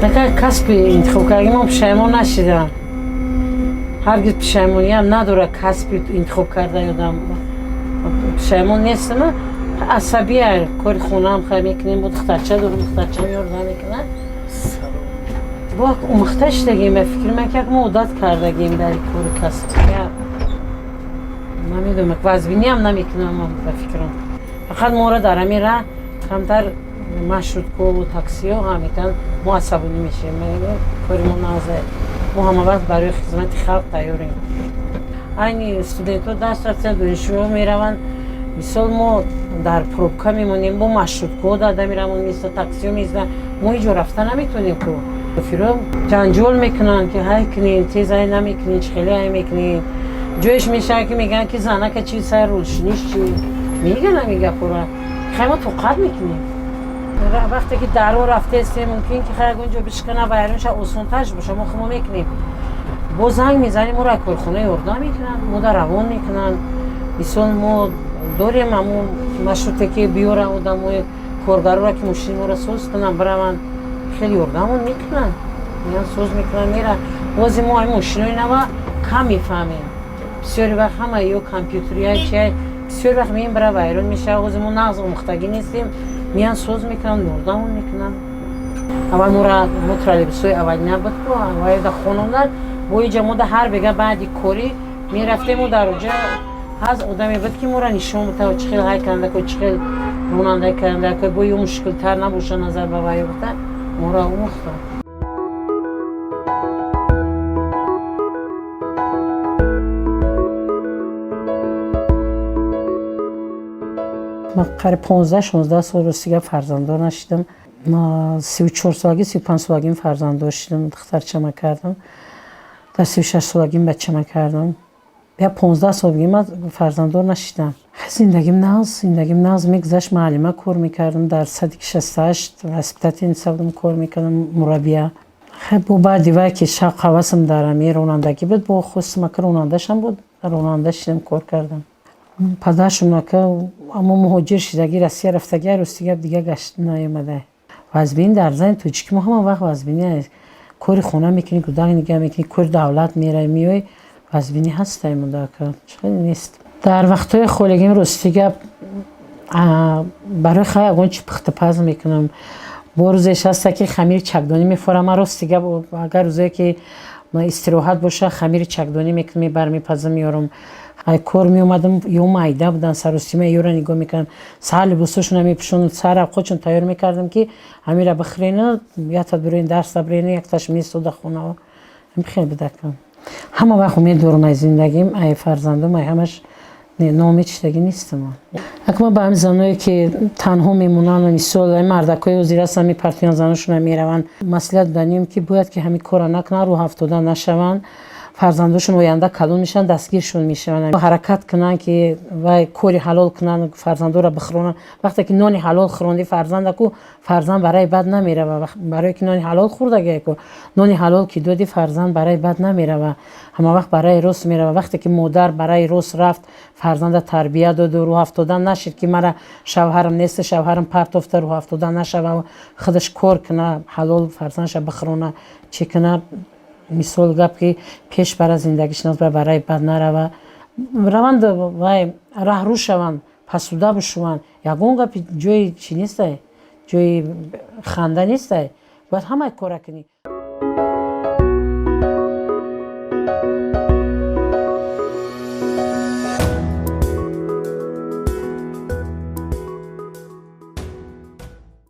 اگر کسب انتخاب کردیم من پشیمون نشدم. هرگز پشیمونی هم نداره کسب انتخاب کرده یادم پشیمون نیستم. عصبیه کار خونه هم خیلی میکنیم بود دخترچه دارم دخترچه یاردم میکنن با مختش دگیم به فکر من که ما عادت کردگیم در کار کسب نمیدونم وزبینی هم نمیکنم به فکرم فقط مورد داره میره کمتر مشروط کو و تاکسی ها همیتن ما عصبانی میشیم کاریمون نازه ما همه وقت برای خدمت خلق تیاریم این استودنت ها دست رفتن دانشجو میروند مثال ما در پروبکا میمونیم با مشروط کو داده میرمون میسته تاکسی ها میزده ما اینجا رفتن نمیتونیم کو فیرم جنجال میکنن که های کنین تیز های نمیکنین خیلی های میکنین جوش میشه که میگن که زنه که چی سر روشنیش چی میگه نمیگه پورا خیلی ما توقعت میکنیم وقتی که در رو رفته هستیم ممکن که خیلی اونجا بشکنه و ایرونش اصونتش باشه ما خمو میکنیم با زنگ میزنیم ما را کارخونه یردان میکنن ما در روان میکنن مثال ما داریم همون مشروطه که بیارن و دموی کارگرو را که مشین ما را سوز کنن برای خیلی یردامون میکنن میان سوز میکنن میرن بازی ما این مشین های نوا کم میفهمیم بسیاری وقت همه یا کامپیوتری های چی بسیاری وقت مییم برای ویرون میشه بازی ما نغز و مختگی نیستیم میان سوز میکنن یردامون میکنن اول ما ترالیبسوی اول نبود که اول در خونوندن با اینجا ما در هر بگه بعدی کاری میرفتیم و در اونجا هز آدمی بود که ما را نشون بده و چخیل های کنده که چخیل روننده کنده که با یه مشکل تر نباشه نظر به وای بوده ما را اومخته من قریب 15-16 سال رسیده فرزنددار نشدم. ما 34 سالگی 35 سالگیم فرزنددار شدم دخترچه کردم. در 36 سالگیم بچه کردم. بیا 15 سالگی من فرزنددار نشدم. زندگیم ناز میگذشت معلمه کار میکردم در 168 اسپیتات انسابم کار میکردم مربیه. خب بعد دیوار که شق حواسم دارم رانندگی بود با خودم که راننده‌شم بود راننده شدم کار کردم. پدرشون که اما مهاجر شدگی روسیه رفتگی روسیه دیگه گشت نیامده وزبین در زن تو چی که ما هم وقت وزبینی کار خونه میکنی کودک نگه میکنی کار دولت میره میوی وزبینی هست ایمونده که چخیلی نیست در وقتای خولگیم روسیه برای خیلی اگون چی پخت پز میکنم با روزش هسته که خمیر چکدانی میفورم روسیه اگر روزه که استراحت باشه خمیر چکدانی میکنم برمی پزم میارم کار می اومدم یه مایده بودن سر و سیمه یه رو نگاه میکنن سر لباسشون هم میپوشوندن سر خودشون تیار میکردم که همین را بخرینه یا تا برین درس برین یک تاش میستوده خونه و هم خیلی بدکم همه وقت امید دورم زندگیم ای فرزندم ای همش نامید شدگی نیستم اگه ما به هم زنایی که تنها میمونن و مثال مردکای وزیر هستن میپرتین زناشون هم میرون مسئولیت دانیم که باید که همین کارا نکنن رو هفتاده نشون فرزنداشون آینده کلون میشن دستگیرشون میشن حرکت کنن که وای کوری حلال کنن فرزندو را بخورن وقتی که نانی حلال خوردی فرزند کو فرزند برای بد نمیره و برای که نانی حلال خورده کو نانی حلال که دادی فرزند برای بد نمیره و همه وقت برای راست میره و وقتی که مادر برای راست رفت فرزند تربیت داد و رو افتادن نشد که مرا شوهرم نیست شوهرم پرت افته رو افتادن نشه و خودش کار کنه حلال فرزندش بخورونه چی کنه مثال گپ که پیش برای زندگیش ناز برای بد نره و روند وای راه رو شوند پسوده بشوند یگون گپ جای چی نیست جای خنده نیست باید همه کار کنی